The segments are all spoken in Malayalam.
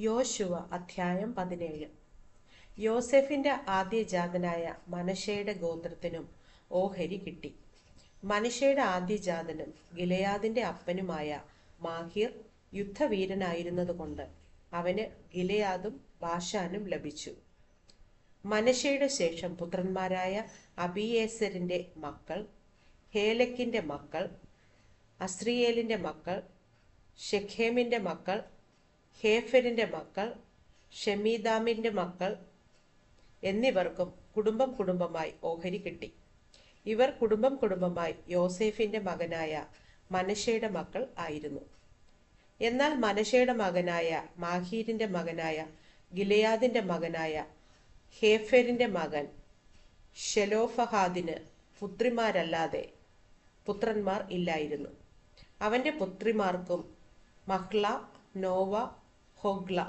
യോശുവ അധ്യായം 17. യോസെഫിന്റെ ആദ്യജാതനായ മനശ്ശെയുടെ ഗോത്രത്തിനും ഓഹരി കിട്ടി. മനശ്ശെയുടെ ആദ്യജാതനും ഗിലെയാദിന്റെ അപ്പനുമായ മാഹീർ യുദ്ധവീരനായിരുന്നതുകൊണ്ട് അവന് ഗിലെയാദും ബാശാനും ലഭിച്ചു. മനശ്ശെയുടെ ശേഷം പുത്രന്മാരായ അബീയേസരിന്റെ മക്കൾ, ഹേലെക്കിന്റെ മക്കൾ, അസ്രിയേലിന്റെ മക്കൾ, ശെഖേമിന്റെ മക്കൾ, ഹേഫെരിന്റെ മക്കൾ, ഷെമീദാമിന്റെ മക്കൾ എന്നിവർക്കും കുടുംബം കുടുംബമായി ഓഹരി കിട്ടി. ഇവർ കുടുംബം കുടുംബമായി യോസേഫിന്റെ മകനായ മനശ്ശെയുടെ മക്കൾ ആയിരുന്നു. എന്നാൽ മനശ്ശെയുടെ മകനായ മാഹീരിന്റെ മകനായ ഗിലെയാദിന്റെ മകനായ ഹേഫെരിന്റെ മകൻ ശെലോഫഹാദിന് പുത്രിമാരല്ലാതെ പുത്രന്മാർ ഇല്ലായിരുന്നു. അവന്റെ പുത്രിമാർക്കും Mahlah, Nova, Hoglah,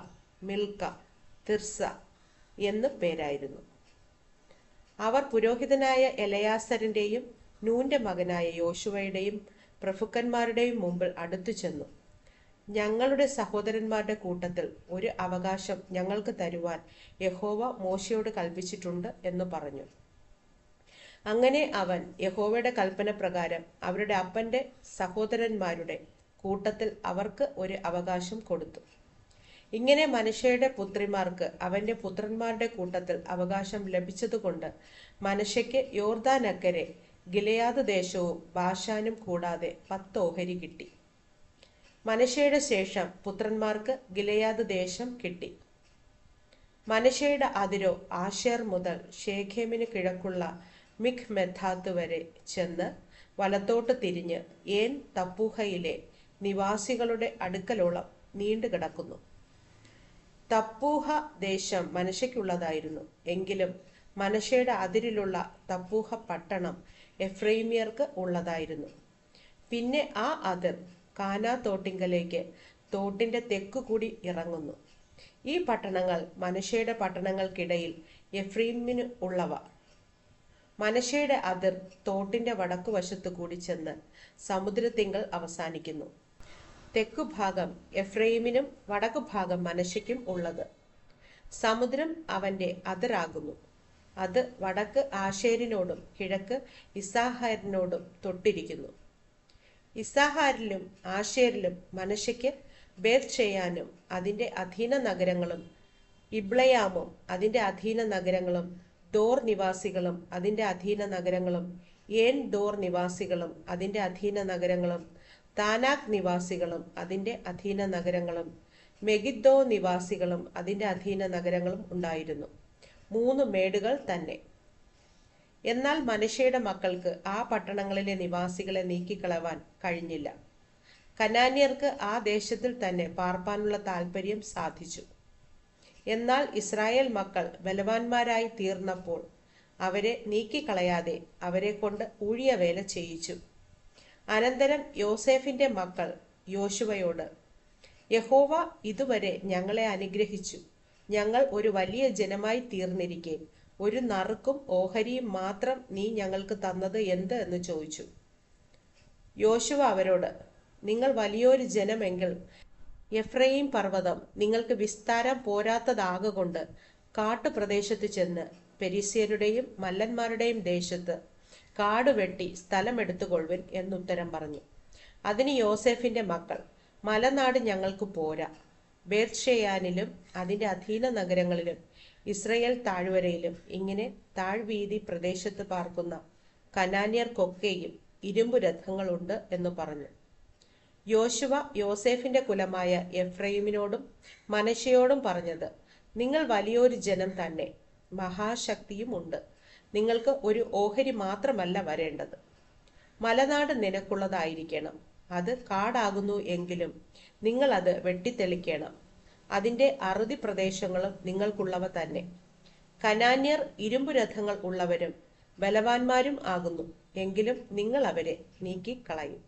Milkha, Tirzah എന്ന് പേരായിരുന്നു. അവർ പുരോഹിതനായ എലയാസരിന്റെയും നൂന്റെ മകനായ യോശുവയുടെയും പ്രഭുക്കന്മാരുടെയും മുമ്പിൽ അടുത്തു ചെന്നു, ഞങ്ങളുടെ സഹോദരന്മാരുടെ കൂട്ടത്തിൽ ഒരു അവകാശം ഞങ്ങൾക്ക് തരുവാൻ യഹോവ മോശയോട് കൽപ്പിച്ചിട്ടുണ്ട് എന്ന് പറഞ്ഞു. അങ്ങനെ അവൻ യഹോവയുടെ കൽപ്പന പ്രകാരം അവരുടെ അപ്പന്റെ സഹോദരന്മാരുടെ കൂട്ടത്തിൽ അവർക്ക് ഒരു അവകാശം കൊടുത്തു. ഇങ്ങനെ മനശ്ശെയുടെ പുത്രിമാർക്ക് അവന്റെ പുത്രന്മാരുടെ കൂട്ടത്തിൽ അവകാശം ലഭിച്ചതുകൊണ്ട് മനശ്ശെയ്ക്ക് യോർദാനക്കരെ ഗിലെയാദ് ദേശവും ബാശാനും കൂടാതെ 10 ഓഹരി കിട്ടി. മനശ്ശെയുടെ ശേഷം പുത്രന്മാർക്ക് ഗിലെയാദ് ദേശം കിട്ടി. മനശ്ശെയുടെ അതിരോ ആശേർ മുതൽ ശേഖേമിന് കിഴക്കുള്ള മിഖ്മെഥാത്ത് വരെ ചെന്ന് വലത്തോട്ട് തിരിഞ്ഞ് ഏൻ തപ്പൂഹയിലെ നിവാസികളുടെ അടുക്കലോളം നീണ്ടുകിടക്കുന്നു. തപ്പൂഹ ദേശം മനശ്ശെയ്ക്കുള്ളതായിരുന്നു. എങ്കിലും മനശ്ശെയുടെ അതിരിലുള്ള തപ്പൂഹ പട്ടണം എഫ്രൈമ്യർക്ക് ഉള്ളതായിരുന്നു. പിന്നെ ആ അതിർ കാനാ തോട്ടിങ്കലേക്ക് തോട്ടിന്റെ തെക്കുകൂടി ഇറങ്ങുന്നു. ഈ പട്ടണങ്ങൾ മനശ്ശെയുടെ പട്ടണങ്ങൾക്കിടയിൽ എഫ്രൈമിന് ഉള്ളവ. മനശ്ശെയുടെ അതിർ തോട്ടിന്റെ വടക്കുവശത്തു കൂടി ചെന്ന് സമുദ്രത്തിങ്കൽ അവസാനിക്കുന്നു. തെക്കുഭാഗം എഫ്രൈമിനും വടക്കുഭാഗം മനശ്ശെയ്ക്കും ഉള്ളത്. സമുദ്രം അവന്റെ അതിരാകുന്നു. അത് വടക്ക് ആശേരിനോടും കിഴക്ക് ഇസ്സാഹാരിനോടും തൊട്ടിരിക്കുന്നു. ഇസ്സാഹാരിലും ആശേരിലും മനശ്ശെയ്ക്ക് ബേത്ത്ശെയാനും അതിന്റെ അധീന നഗരങ്ങളും, ഇബ്ളയാമും അതിന്റെ അധീന നഗരങ്ങളും, ദോർ നിവാസികളും അതിന്റെ അധീന നഗരങ്ങളും, ഏൻ ദോർ നിവാസികളും അതിന്റെ അധീന നഗരങ്ങളും, താനാക് നിവാസികളും അതിന്റെ അധീന നഗരങ്ങളും, മെഗിദ്ദോ നിവാസികളും അതിന്റെ അധീന നഗരങ്ങളും ഉണ്ടായിരുന്നു. 3 മേടുകൾ തന്നെ. എന്നാൽ മനശ്ശെയുടെ മക്കൾക്ക് ആ പട്ടണങ്ങളിലെ നിവാസികളെ നീക്കിക്കളവാൻ കഴിഞ്ഞില്ല. കനാന്യർക്ക് ആ ദേശത്തിൽ തന്നെ പാർപ്പാനുള്ള താല്പര്യം സാധിച്ചു. എന്നാൽ ഇസ്രായേൽ മക്കൾ ബലവാന്മാരായി തീർന്നപ്പോൾ അവരെ നീക്കിക്കളയാതെ അവരെ കൊണ്ട് ഊഴിയവേല ചെയ്യിച്ചു. അനന്തരം യോസേഫിന്റെ മക്കൾ യോശുവയോട്, യഹോവ ഇതുവരെ ഞങ്ങളെ അനുഗ്രഹിച്ചു, ഞങ്ങൾ ഒരു വലിയ ജനമായി തീർന്നിരിക്കെ ഒരു നറുക്കും ഓഹരിയും മാത്രം നീ ഞങ്ങൾക്ക് തന്നത് എന്ത് എന്ന് ചോദിച്ചു. യോശുവ അവരോട്, നിങ്ങൾ വലിയൊരു ജനമെങ്കിൽ എഫ്രയീം പർവ്വതം നിങ്ങൾക്ക് വിസ്താരം പോരാത്തതാകൊണ്ട് കാട്ടുപ്രദേശത്ത് ചെന്ന് പെരിസ്യരുടെയും മല്ലന്മാരുടെയും ദേശത്ത് കാട് വെട്ടി സ്ഥലമെടുത്തുകൊള്ളുവിൻ എന്നുത്തരം പറഞ്ഞു. അതിന് യോസേഫിന്റെ മക്കൾ, മലനാട് ഞങ്ങൾക്ക് പോരാ, ബേത്ത്ശെയാനിലും അതിന്റെ അധീന നഗരങ്ങളിലും ഇസ്രയേൽ താഴ്വരയിലും ഇങ്ങനെ താഴ്വീതി പ്രദേശത്ത് പാർക്കുന്ന കനാന്യർക്കൊക്കെയും ഇരുമ്പു രഥങ്ങളുണ്ട് എന്ന് പറഞ്ഞു. യോശുവ യോസേഫിന്റെ കുലമായ എഫ്രൈമിനോടും മനശ്ശെയോടും പറഞ്ഞത്, നിങ്ങൾ വലിയൊരു ജനം തന്നെ, മഹാശക്തിയും ഉണ്ട്. നിങ്ങൾക്ക് ഒരു ഓഹരി മാത്രമല്ല വരേണ്ടത്. മലനാട് നിനക്കുള്ളതായിരിക്കണം. അത് കാടാകുന്നു എങ്കിലും നിങ്ങൾ അത് വെട്ടിത്തെളിക്കണം. അതിന്റെ അറുതി പ്രദേശങ്ങളും നിങ്ങൾക്കുള്ളവ തന്നെ. കനാന്യർ ഇരുമ്പു രഥങ്ങൾ ഉള്ളവരും ബലവാന്മാരും ആകുന്നു. എങ്കിലും നിങ്ങൾ അവരെ നീക്കിക്കളയും.